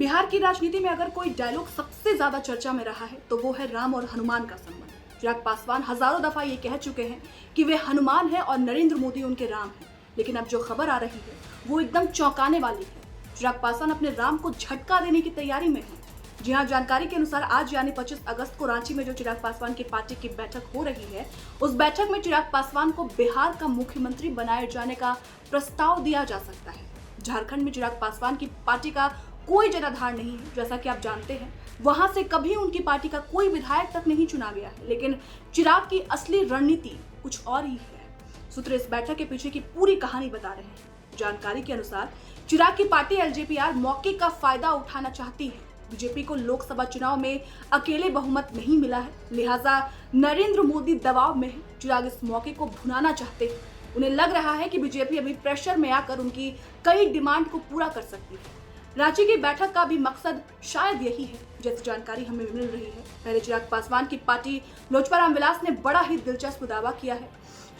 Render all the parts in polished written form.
बिहार की राजनीति में अगर कोई डायलॉग सबसे ज्यादा चर्चा में रहा है तो वो है राम और हनुमान का संबंध। चिराग पासवान हजारों दफा ये कह चुके हैं कि वे हनुमान हैं और नरेंद्र मोदी उनके राम हैं, लेकिन अब जो खबर आ रही है वो एकदम चौंकाने वाली है। चिराग पासवान अपने राम को झटका देने की तैयारी में है। जी हाँ, जानकारी के अनुसार आज यानी 25 अगस्त को रांची में जो चिराग पासवान की पार्टी की बैठक हो रही है, उस बैठक में चिराग पासवान को बिहार का मुख्यमंत्री बनाए जाने का प्रस्ताव दिया जा सकता है। झारखंड में चिराग पासवान की पार्टी का कोई जनाधार नहीं है, जैसा कि आप जानते हैं। वहां से कभी उनकी पार्टी का कोई विधायक तक नहीं चुना गया है, लेकिन चिराग की असली रणनीति कुछ और ही है। सूत्र इस बैठक के पीछे की पूरी कहानी बता रहे हैं। जानकारी के अनुसार चिराग की पार्टी एलजेपीआर मौके का फायदा उठाना चाहती है। बीजेपी को लोकसभा चुनाव में अकेले बहुमत नहीं मिला है, लिहाजा नरेंद्र मोदी दबाव में है। चिराग इस मौके को भुनाना चाहते हैं। उन्हें लग रहा है कि बीजेपी अभी प्रेशर में आकर उनकी कई डिमांड को पूरा कर सकती है। रांची की बैठक का भी मकसद शायद यही है, जैसी जानकारी हमें मिल रही है। पहले चिराग पासवान की पार्टी लोजपा रामविलास ने बड़ा ही दिलचस्प दावा किया है।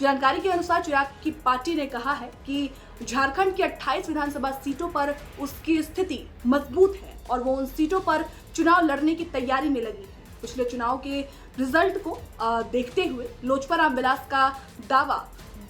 जानकारी के अनुसार चिराग की पार्टी ने कहा है कि झारखंड की 28 विधानसभा सीटों पर उसकी स्थिति मजबूत है और वो उन सीटों पर चुनाव लड़ने की तैयारी में लगी है। पिछले चुनाव के रिजल्ट को देखते हुए लोजपा रामविलास का दावा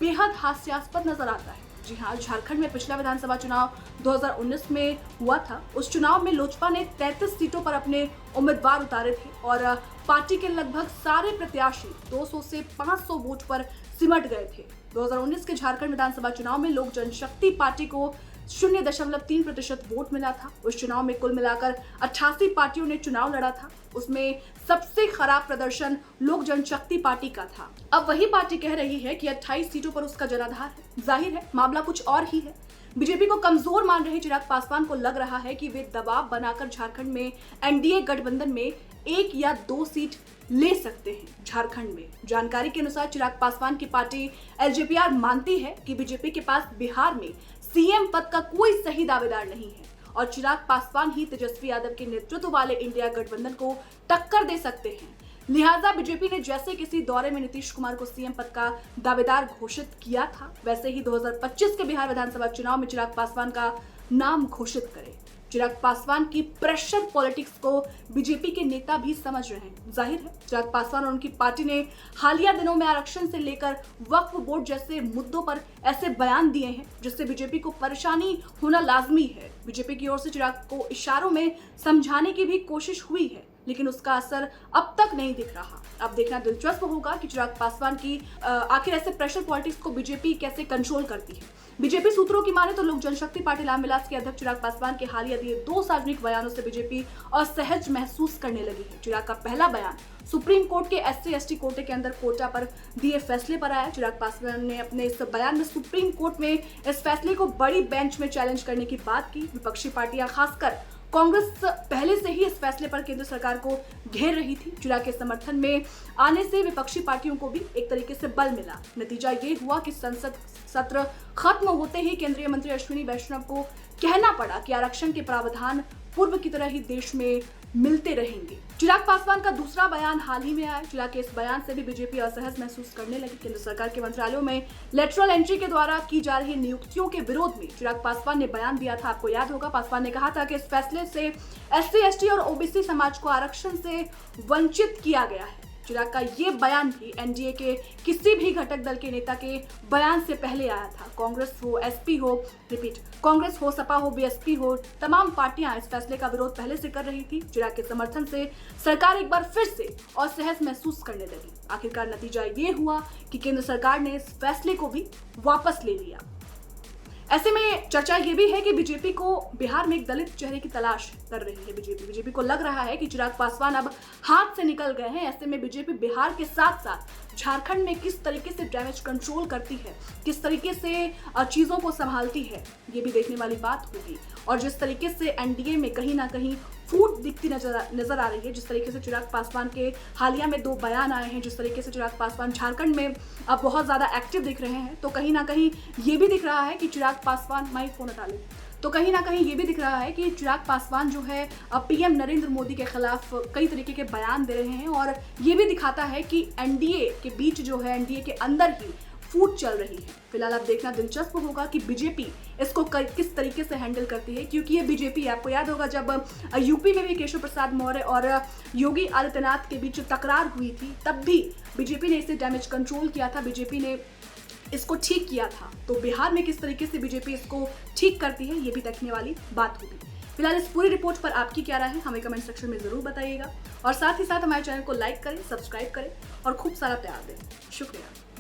बेहद हास्यास्पद नजर आता है। जी हाँ, झारखंड में पिछला विधानसभा चुनाव 2019 में हुआ था। उस चुनाव में लोजपा ने 33 सीटों पर अपने उम्मीदवार उतारे थे और पार्टी के लगभग सारे प्रत्याशी 200 से 500 वोट पर सिमट गए थे। 2019 के झारखंड विधानसभा चुनाव में लोक जनशक्ति पार्टी को 0.3% वोट मिला था। उस चुनाव में कुल मिलाकर 88 पार्टियों ने चुनाव लड़ा था। उसमें सबसे खराब प्रदर्शन लोक जनशक्ति पार्टी का था। अब वही पार्टी कह रही है कि 28 सीटों पर उसका जनाधार है। जाहिर है मामला कुछ और ही है। बीजेपी को कमजोर मान रहे चिराग पासवान को लग रहा है कि वे दबाव बनाकर झारखंड में एनडीए गठबंधन में 1 या 2 सीट ले सकते हैं। झारखंड में जानकारी के अनुसार चिराग पासवान की पार्टी एलजेपीआर मानती है कि बीजेपी के पास बिहार में सीएम पद का कोई सही दावेदार नहीं है और चिराग पासवान ही तेजस्वी यादव के नेतृत्व वाले इंडिया गठबंधन को टक्कर दे सकते हैं। लिहाजा बीजेपी ने जैसे किसी दौरे में नीतीश कुमार को सीएम पद का दावेदार घोषित किया था, वैसे ही 2025 के बिहार विधानसभा चुनाव में चिराग पासवान का नाम घोषित करे। चिराग पासवान की प्रेशर पॉलिटिक्स को बीजेपी के नेता भी समझ रहे हैं। जाहिर है चिराग पासवान और उनकी पार्टी ने हालिया दिनों में आरक्षण से लेकर वक्फ बोर्ड जैसे मुद्दों पर ऐसे बयान दिए हैं जिससे बीजेपी को परेशानी होना लाजमी है। बीजेपी की ओर से चिराग को इशारों में समझाने की भी कोशिश हुई है, लेकिन उसका असर अब तक नहीं दिख रहा। अब देखना दिलचस्प होगा कि चिराग पासवान की आखिर ऐसे प्रेशर पॉलिटिक्स को बीजेपी कैसे कंट्रोल करती है। बीजेपी सूत्रों की माने तो लोक जनशक्ति पार्टी रामविलास के अध्यक्ष चिराग पासवान के हालिया दिए 2 सार्वजनिक बयानों से बीजेपी असहज महसूस करने लगी है। चिराग का पहला बयान सुप्रीम कोर्ट के SC/ST कोटे के अंदर कोटा पर दिए फैसले पर आया। चिराग पासवान ने अपने इस बयान में सुप्रीम कोर्ट में इस फैसले को बड़ी बेंच में चैलेंज करने की बात की। विपक्षी पार्टियां खासकर कांग्रेस पहले से ही इस फैसले पर केंद्र सरकार को घेर रही थी। चिराग के समर्थन में आने से विपक्षी पार्टियों को भी एक तरीके से बल मिला। नतीजा ये हुआ कि संसद सत्र खत्म होते ही केंद्रीय मंत्री अश्विनी वैष्णव को कहना पड़ा कि आरक्षण के प्रावधान पूर्व की तरह ही देश में मिलते रहेंगे। चिराग पासवान का दूसरा बयान हाल ही में आया। चिराग के इस बयान से भी बीजेपी असहज महसूस करने लगी। केंद्र सरकार के मंत्रालयों में लेटरल एंट्री के द्वारा की जा रही नियुक्तियों के विरोध में चिराग पासवान ने बयान दिया था। आपको याद होगा, पासवान ने कहा था कि इस फैसले से SC/ST और OBC समाज को आरक्षण से वंचित किया गया है। चिराग का ये बयान भी एनडीए के किसी भी घटक दल के नेता के बयान से पहले आया था। कांग्रेस हो, SP हो, कांग्रेस हो, सपा हो, BSP हो, तमाम पार्टियां इस फैसले का विरोध पहले से कर रही थी। चिराग के समर्थन से सरकार एक बार फिर से असहज महसूस करने लगी। आखिरकार नतीजा ये हुआ कि केंद्र सरकार ने इस फैसले को भी वापस ले लिया। ऐसे में चर्चा ये भी है कि बीजेपी को बिहार में एक दलित चेहरे की तलाश कर रही है। बीजेपी को लग रहा है कि चिराग पासवान अब हाथ से निकल गए हैं। ऐसे में बीजेपी बिहार के साथ साथ झारखंड में किस तरीके से डैमेज कंट्रोल करती है, किस तरीके से चीजों को संभालती है, ये भी देखने वाली बात होगी। और जिस तरीके से एनडीए में कहीं ना कहीं फूट दिखती नजर आ रही है, जिस तरीके से चिराग पासवान के हालिया में 2 बयान आए हैं, जिस तरीके से चिराग पासवान झारखंड में अब बहुत ज्यादा एक्टिव दिख रहे हैं, तो कहीं ना कहीं ये भी दिख रहा है कि चिराग पासवान तो कहीं ना कहीं ये भी दिख रहा है कि चिराग पासवान जो है PM नरेंद्र मोदी के खिलाफ कई तरीके के बयान दे रहे हैं और ये भी दिखाता है कि एनडीए के बीच जो है, एनडीए के अंदर ही फूट चल रही है। फिलहाल अब देखना दिलचस्प होगा कि बीजेपी इसको किस तरीके से हैंडल करती है, क्योंकि ये बीजेपी, आपको याद होगा जब यूपी में भी केशव प्रसाद मौर्य और योगी आदित्यनाथ के बीच तकरार हुई थी, तब भी बीजेपी ने इसे डैमेज कंट्रोल किया था, बीजेपी ने इसको ठीक किया था। तो बिहार में किस तरीके से बीजेपी इसको ठीक करती है, ये भी देखने वाली बात होगी। फिलहाल इस पूरी रिपोर्ट पर आपकी क्या राय है, हमें कमेंट सेक्शन में जरूर बताइएगा और साथ ही साथ हमारे चैनल को लाइक करें, सब्सक्राइब करें और खूब सारा प्यार दें। शुक्रिया।